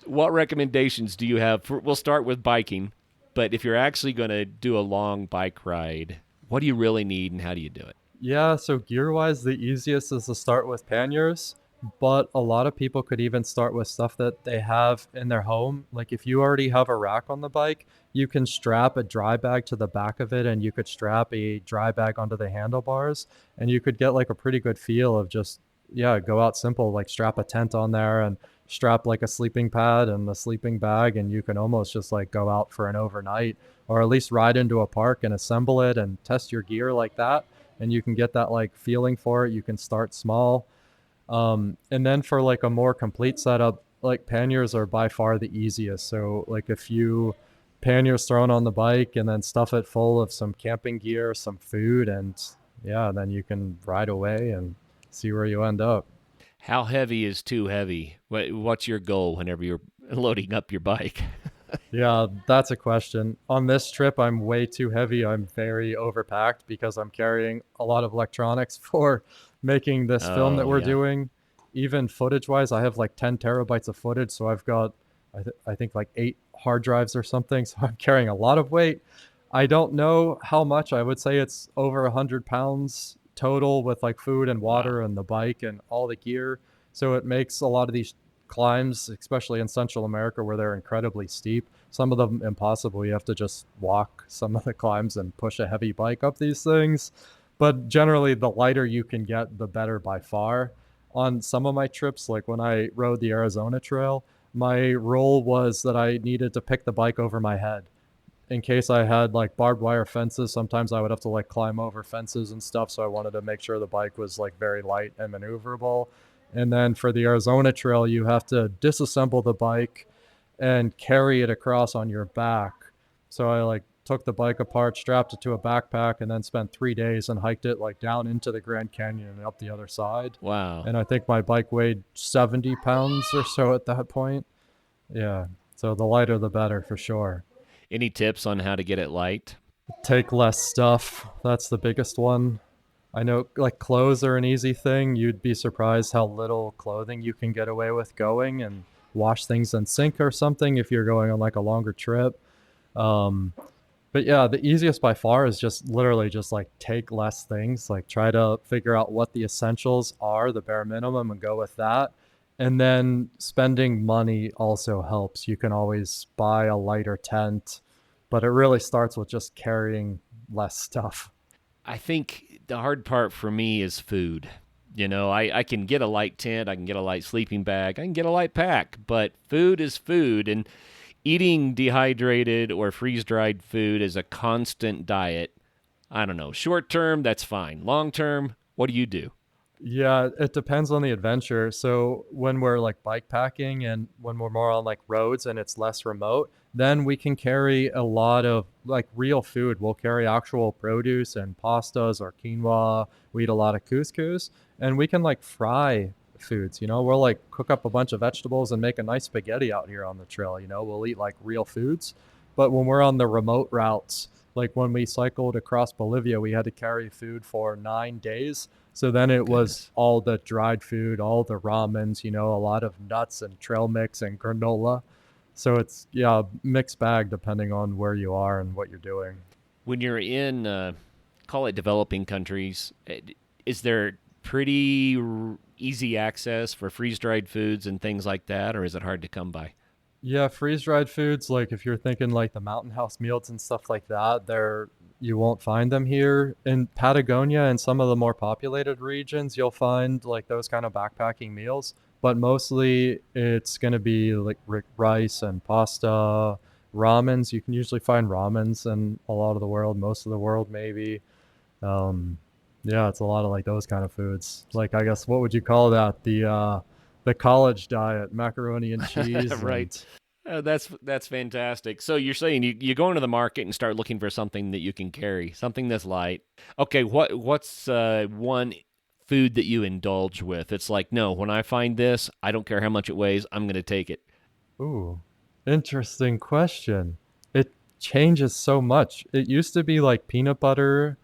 What recommendations do you have? We'll start with biking, but if you're actually going to do a long bike ride, what do you really need and how do you do it? Yeah, so gear wise, the easiest is to start with panniers, but a lot of people could even start with stuff that they have in their home. Like if you already have a rack on the bike, you can strap a dry bag to the back of it, and you could strap a dry bag onto the handlebars, and you could get like a pretty good feel of just, yeah, go out simple, like strap a tent on there and strap like a sleeping pad and a sleeping bag, and you can almost just like go out for an overnight or at least ride into a park and assemble it and test your gear like that, and you can get that like feeling for it. You can start small. And then for like a more complete setup, like panniers are by far the easiest. So like a few panniers thrown on the bike and then stuff it full of some camping gear, some food, and yeah, then you can ride away and see where you end up. How heavy is too heavy? What's your goal whenever you're loading up your bike? Yeah, that's a question. On this trip, I'm way too heavy. I'm very overpacked because I'm carrying a lot of electronics for making this film that Oh, we're yeah. doing. Even footage wise, I have like 10 terabytes of footage. So I've got, I think like 8 hard drives or something. So I'm carrying a lot of weight. I don't know how much. I would say it's over 100 pounds total with like food and Wow. water and the bike and all the gear. So it makes a lot of these climbs, especially in Central America where they're incredibly steep, some of them impossible. You have to just walk some of the climbs and push a heavy bike up these things. But generally, the lighter you can get, the better by far. On some of my trips, like when I rode the Arizona Trail, my rule was that I needed to pick the bike over my head in case I had like barbed wire fences. Sometimes I would have to like climb over fences and stuff. So I wanted to make sure the bike was like very light and maneuverable. And then for the Arizona Trail, you have to disassemble the bike and carry it across on your back. So I like took the bike apart, strapped it to a backpack, and then spent 3 days and hiked it like down into the Grand Canyon and up the other side. Wow. And I think my bike weighed 70 pounds or so at that point. Yeah. So the lighter, the better for sure. Any tips on how to get it light? Take less stuff. That's the biggest one. I know like clothes are an easy thing. You'd be surprised how little clothing you can get away with going and wash things in sink or something if you're going on like a longer trip. Um, But yeah, the easiest by far is just literally just like take less things, like try to figure out what the essentials are, the bare minimum, and go with that. And then spending money also helps. You can always buy a lighter tent, but it really starts with just carrying less stuff. I think the hard part for me is food. I can get a light tent, I can get a light sleeping bag, I can get a light pack, but food is food. And eating dehydrated or freeze dried food is a constant diet. I don't know. Short term, that's fine. Long term, what do you do? Yeah, it depends on the adventure. So when we're like bike packing and when we're more on like roads and it's less remote, then we can carry a lot of like real food. We'll carry actual produce and pastas or quinoa. We eat a lot of couscous and we can like fry foods, We'll like cook up a bunch of vegetables and make a nice spaghetti out here on the trail, We'll eat like real foods. But when we're on the remote routes, like when we cycled across Bolivia, we had to carry food for 9 days, so then it was Goodness. all the dried food, all the ramens, a lot of nuts and trail mix and granola. So it's, yeah, mixed bag depending on where you are and what you're doing. When you're in, call it developing countries, is there pretty easy access for freeze dried foods and things like that, or is it hard to come by? Yeah, freeze dried foods, like if you're thinking like the mountain house meals and stuff like that, you won't find them here. In Patagonia and some of the more populated regions, you'll find like those kind of backpacking meals, but mostly it's going to be like rice and pasta, ramens. You can usually find ramens in a lot of the world, most of the world maybe. Um, yeah, it's a lot of like those kind of foods. Like I guess what would you call that? The college diet, macaroni and cheese Right. and That's fantastic. So you're saying you go into the market and start looking for something that you can carry, something that's light. Okay, what's one food that you indulge with? It's like, no, when I find this, I don't care how much it weighs, I'm going to take it. ooh, interesting question. It changes so much. It used to be like peanut butter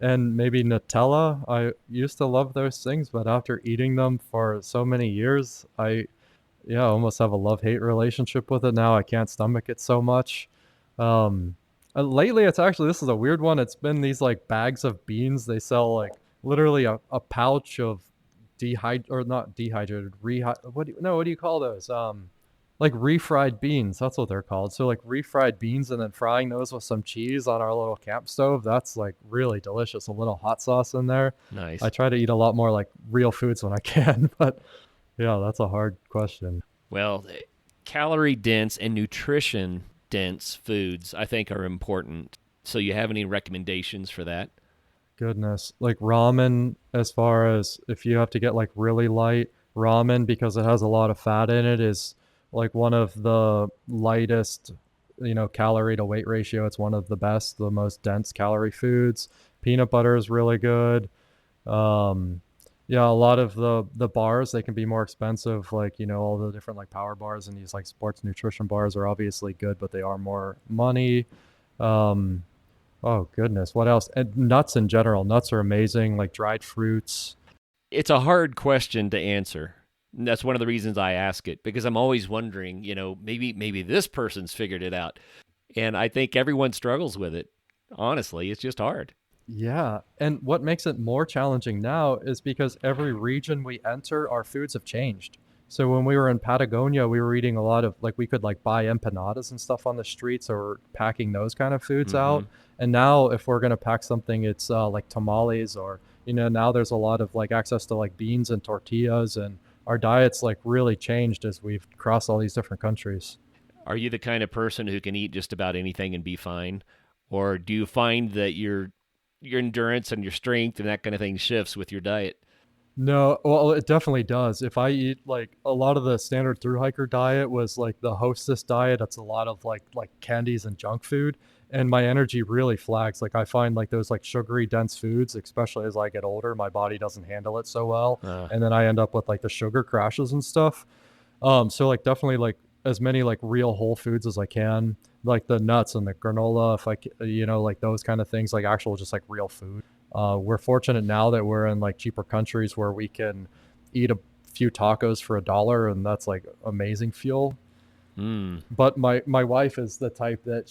and maybe Nutella. I used to love those things, but after eating them for so many years, I yeah, almost have a love-hate relationship with it now. I can't stomach it so much. Um, lately, it's actually this is a weird one. It's been these like bags of beans. They sell like literally a pouch of or not dehydrated, what do you call those? Like refried beans. That's what they're called. So like refried beans and then frying those with some cheese on our little camp stove. That's like really delicious. A little hot sauce in there. I Nice. try to eat a lot more like real foods when I can, but yeah, that's a hard question. Well, calorie dense and nutrition dense foods I think are important. So you have any recommendations for that? Goodness. Like ramen, as far as if you have to get like really light ramen because it has a lot of fat in it, is like one of the lightest, calorie to weight ratio. It's one of the best, the most dense calorie foods. Peanut butter is really good. Um, yeah, a lot of the bars, they can be more expensive. Like, all the different like power bars and these like sports nutrition bars are obviously good, but they are more money. Um, Oh goodness, what else? And nuts in general. Nuts are amazing, like dried fruits. It's a hard question to answer. And that's one of the reasons I ask it because I'm always wondering, maybe this person's figured it out. And I think everyone struggles with it. Honestly, it's just hard. Yeah, and what makes it more challenging now is because every region we enter, our foods have changed. So when we were in Patagonia, we were eating a lot of like we could like buy empanadas and stuff on the streets or packing those kind of foods Mm-hmm. out. And now if we're gonna pack something, it's like tamales or now there's a lot of like access to like beans and tortillas, and our diets like really changed as we've crossed all these different countries. Are you the kind of person who can eat just about anything and be fine? Or do you find that your endurance and your strength and that kind of thing shifts with your diet? No, well, it definitely does. If I eat like a lot of the standard through hiker diet was like the hostess diet, that's a lot of like candies and junk food, and my energy really flags. Like I find like those like sugary dense foods, especially as I get older, my body doesn't handle it so well, Uh, and then I end up with like the sugar crashes and stuff. So like definitely like as many like real whole foods as I can, like the nuts and the granola, if like those kind of things, like actual just like real food. We're fortunate now that we're in like cheaper countries where we can eat a few tacos for $1, and that's like amazing fuel. mm, But my wife is the type that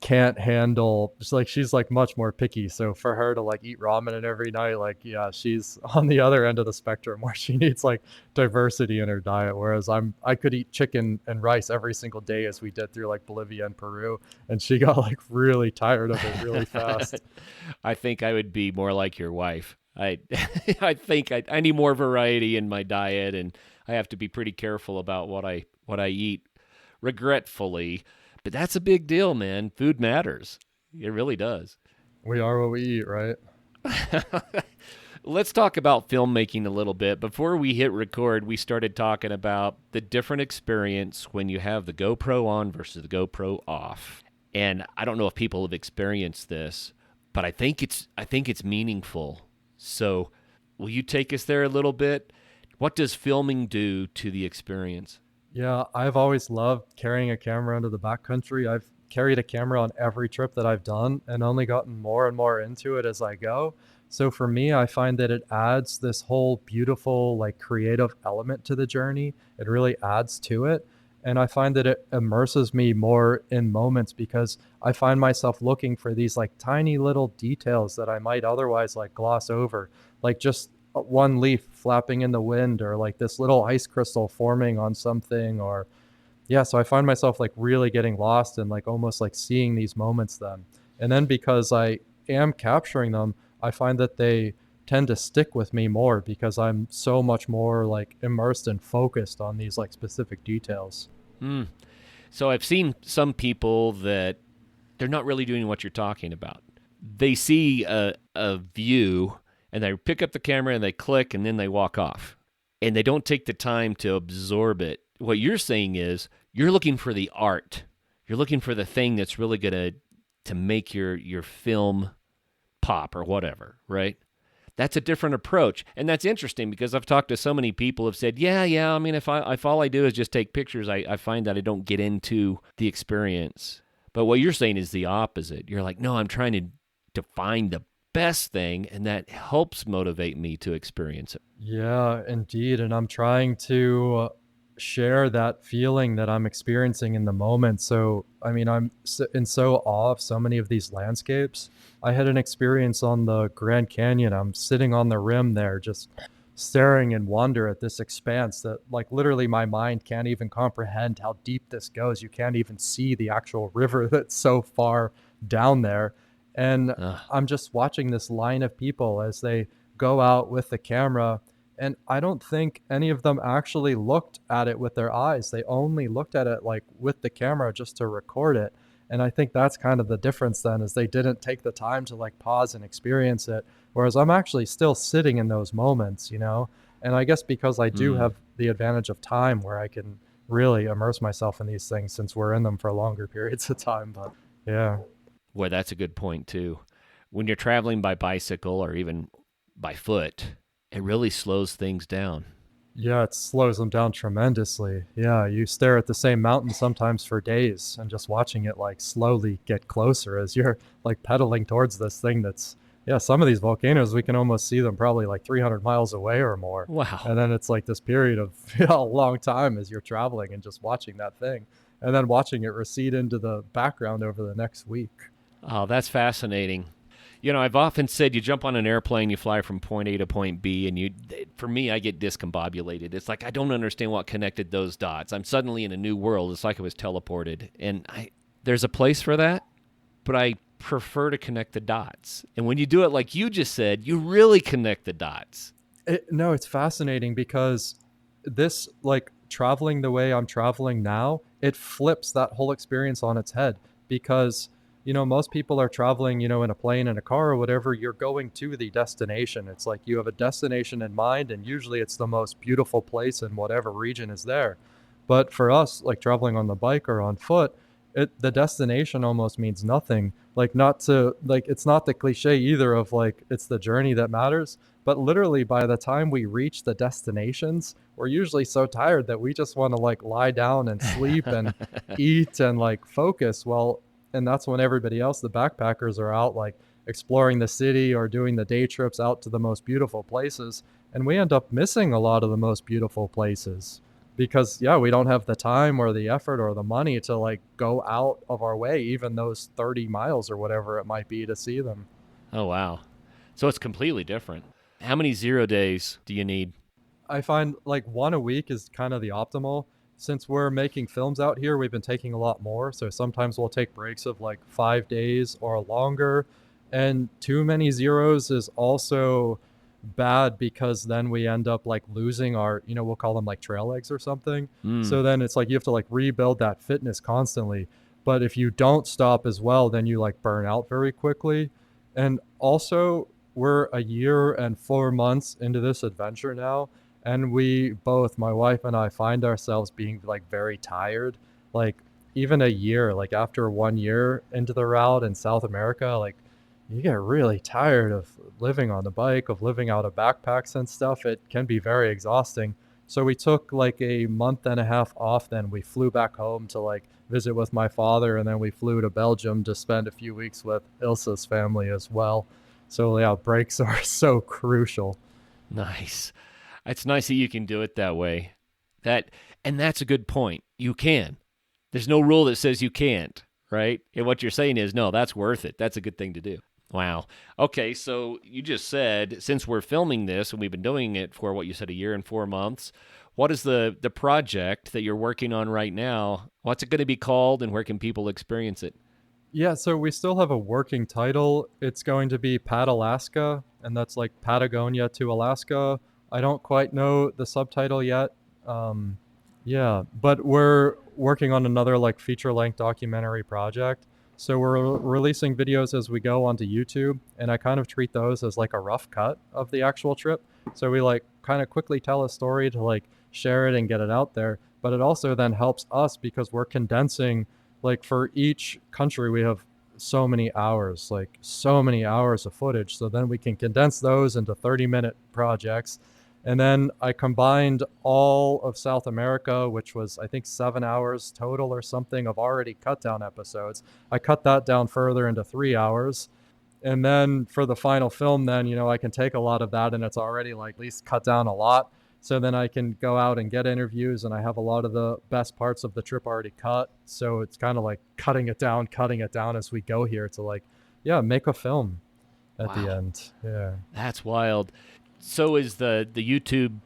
can't handle, just like she's like much more picky. So for her to like eat ramen and every night, like yeah, she's on the other end of the spectrum where she needs like diversity in her diet. Whereas I could eat chicken and rice every single day as we did through like Bolivia and Peru, and she got like really tired of it really fast. I think I would be more like your wife. I I think I need more variety in my diet, and I have to be pretty careful about what I eat. Regretfully, but that's a big deal, man. Food matters. It really does. We are what we eat, right? Let's talk about filmmaking a little bit. Before we hit record, we started talking about the different experience when you have the GoPro on versus the GoPro off. And I don't know if people have experienced this, but I think it's meaningful. So, will you take us there a little bit? What does filming do to the experience? Yeah, I've always loved carrying a camera into the backcountry. I've carried a camera on every trip that I've done and only gotten more and more into it as I go. So for me, I find that it adds this whole beautiful, like creative element to the journey. It really adds to it. And I find that it immerses me more in moments because I find myself looking for these like tiny little details that I might otherwise like gloss over, like just one leaf flapping in the wind or like this little ice crystal forming on something or yeah, so I find myself like really getting lost and like almost like seeing these moments then. And then because I am capturing them, I find that they tend to stick with me more because I'm so much more like immersed and focused on these like specific details. Hmm. So I've seen some people that they're not really doing what you're talking about. They see a view and they pick up the camera and they click and then they walk off. And they don't take the time to absorb it. What you're saying is you're looking for the art. You're looking for the thing that's really going to make your film pop or whatever, right? That's a different approach. And that's interesting because I've talked to so many people who have said, yeah, I mean, if all I do is just take pictures, I find that I don't get into the experience. But what you're saying is the opposite. You're like, no, I'm trying to find the best thing, and that helps motivate me to experience it. Yeah, indeed. And I'm trying to share that feeling that I'm experiencing in the moment. So, I mean, in so awe of so many of these landscapes. I had an experience on the Grand Canyon. I'm sitting on the rim there, just staring in wonder at this expanse that, like, literally my mind can't even comprehend how deep this goes. You can't even see the actual river that's so far down there. And Ugh. I'm just watching this line of people as they go out with the camera. And I don't think any of them actually looked at it with their eyes. They only looked at it like with the camera just to record it. And I think that's kind of the difference then is they didn't take the time to like pause and experience it. Whereas I'm actually still sitting in those moments, you know? And I guess because I do Mm. have the advantage of time where I can really immerse myself in these things since we're in them for longer periods of time. But yeah. Boy, that's a good point, too. When you're traveling by bicycle or even by foot, it really slows things down. Yeah, it slows them down tremendously. Yeah, you stare at the same mountain sometimes for days and just watching it like slowly get closer as you're like pedaling towards this thing that's, yeah, some of these volcanoes, we can almost see them probably like 300 miles away or more. Wow. And then it's like this period of yeah, a long time as you're traveling and just watching that thing and then watching it recede into the background over the next week. Oh, that's fascinating. You know, I've often said you jump on an airplane, you fly from point A to point B, and for me, I get discombobulated. It's like I don't understand what connected those dots. I'm suddenly in a new world. It's like I was teleported. And there's a place for that, but I prefer to connect the dots. And when you do it like you just said, you really connect the dots. No, it's fascinating because this, like traveling the way I'm traveling now, it flips that whole experience on its head because, you know, most people are traveling, you know, in a plane, in a car or whatever, you're going to the destination. It's like you have a destination in mind, and usually it's the most beautiful place in whatever region is there. But for us, like traveling on the bike or on foot, the destination almost means nothing. Like not to like it's not the cliche either of like it's the journey that matters, but literally by the time we reach the destinations, we're usually so tired that we just want to like lie down and sleep and eat and like focus. Well, and that's when everybody else, the backpackers, are out like exploring the city or doing the day trips out to the most beautiful places, and we end up missing a lot of the most beautiful places. because yeah, we don't have the time or the effort or the money to like go out of our way, even those 30 miles or whatever it might be, to see them. Oh, wow. So it's completely different. How many 0 days do you need? I find like one a week is kind of the optimal. Since we're making films out here, we've been taking a lot more. So sometimes we'll take breaks of like 5 days or longer. And too many zeros is also bad because then we end up like losing our, we'll call them like trail legs or something. Mm. So then it's like you have to like rebuild that fitness constantly. But if you don't stop as well, then you like burn out very quickly. And also, we're a year and 4 months into this adventure now, and we both, my wife and I, find ourselves being like very tired. Like even a year, like after 1 year into the route in South America, like you get really tired of living on the bike, of living out of backpacks and stuff. It can be very exhausting. So we took like a month and a half off. Then we flew back home to like visit with my father, and then we flew to Belgium to spend a few weeks with Ilsa's family as well. So yeah, breaks are so crucial. Nice. It's nice that you can do it that way. That and that's a good point. You can. There's no rule that says you can't, right? And what you're saying is, no, that's worth it. That's a good thing to do. Wow. Okay, so you just said since we're filming this and we've been doing it for what you said, a year and 4 months, what is the project that you're working on right now? What's it going to be called and where can people experience it? Yeah, so we still have a working title. It's going to be Pat Alaska, and that's like Patagonia to Alaska. I don't quite know the subtitle yet. Um, yeah, but we're working on another like feature-length documentary project. So we're releasing videos as we go onto YouTube, and I kind of treat those as like a rough cut of the actual trip. So we like kind of quickly tell a story to like share it and get it out there. But it also then helps us because we're condensing, like for each country we have so many hours, like so many hours of footage, so then we can condense those into 30-minute projects. And then I combined all of South America, which was I think 7 hours total or something of already cut down episodes. I cut that down further into 3 hours, and then for the final film, then I can take a lot of that and it's already like at least cut down a lot. So then I can go out and get interviews, and I have a lot of the best parts of the trip already cut. So it's kind of like cutting it down as we go here to like, yeah, make a film at the Wow. end. Yeah. That's wild. So is the YouTube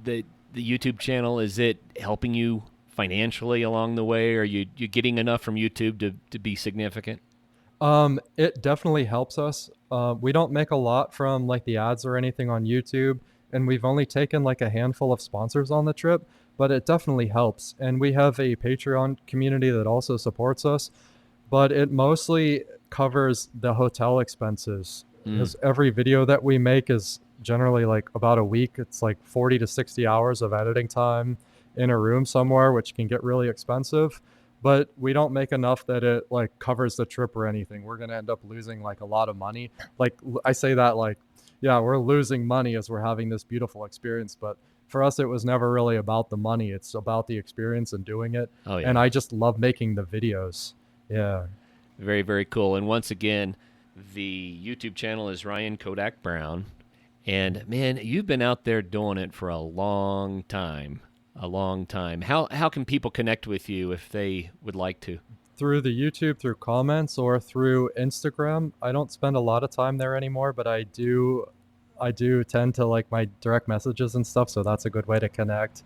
the YouTube channel, is it helping you financially along the way? Are you getting enough from YouTube to be significant? It definitely helps us. We don't make a lot from like the ads or anything on YouTube, and we've only taken like a handful of sponsors on the trip, but it definitely helps. And we have a Patreon community that also supports us, but it mostly covers the hotel expenses Mm. because every video that we make is generally like about a week. It's like 40 to 60 hours of editing time in a room somewhere, which can get really expensive. But we don't make enough that it like covers the trip or anything. We're going to end up losing like a lot of money. Like I say that like, yeah, we're losing money as we're having this beautiful experience, but for us it was never really about the money. It's about the experience and doing it. Oh And yeah. I just love making the videos. Yeah. Very, very cool. And once again, the YouTube channel is Ryan Kodak Brown. And man, you've been out there doing it for a long time. A long time. How can people connect with you if they would like to? Through the YouTube, through comments, or through Instagram. I don't spend a lot of time there anymore, but I do tend to like my direct messages and stuff, so that's a good way to connect.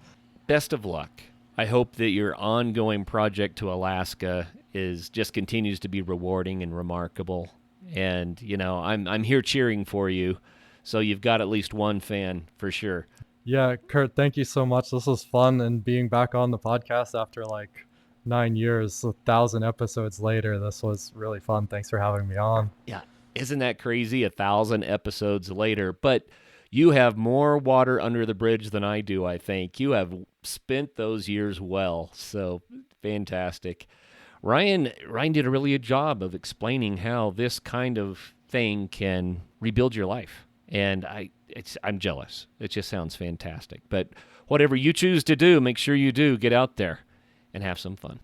Best of luck. I hope that your ongoing project to Alaska is just continues to be rewarding and remarkable. And I'm here cheering for you. So you've got at least one fan for sure. Yeah, Kurt, thank you so much. This was fun, and being back on the podcast after like 9 years, 1,000 episodes later, this was really fun. Thanks for having me on. Yeah, isn't that crazy? 1,000 episodes later, but you have more water under the bridge than I do. I think you have spent those years well. So fantastic. Ryan did a really good job of explaining how this kind of thing can rebuild your life. And I'm jealous. It just sounds fantastic. But whatever you choose to do, make sure you do get out there and have some fun.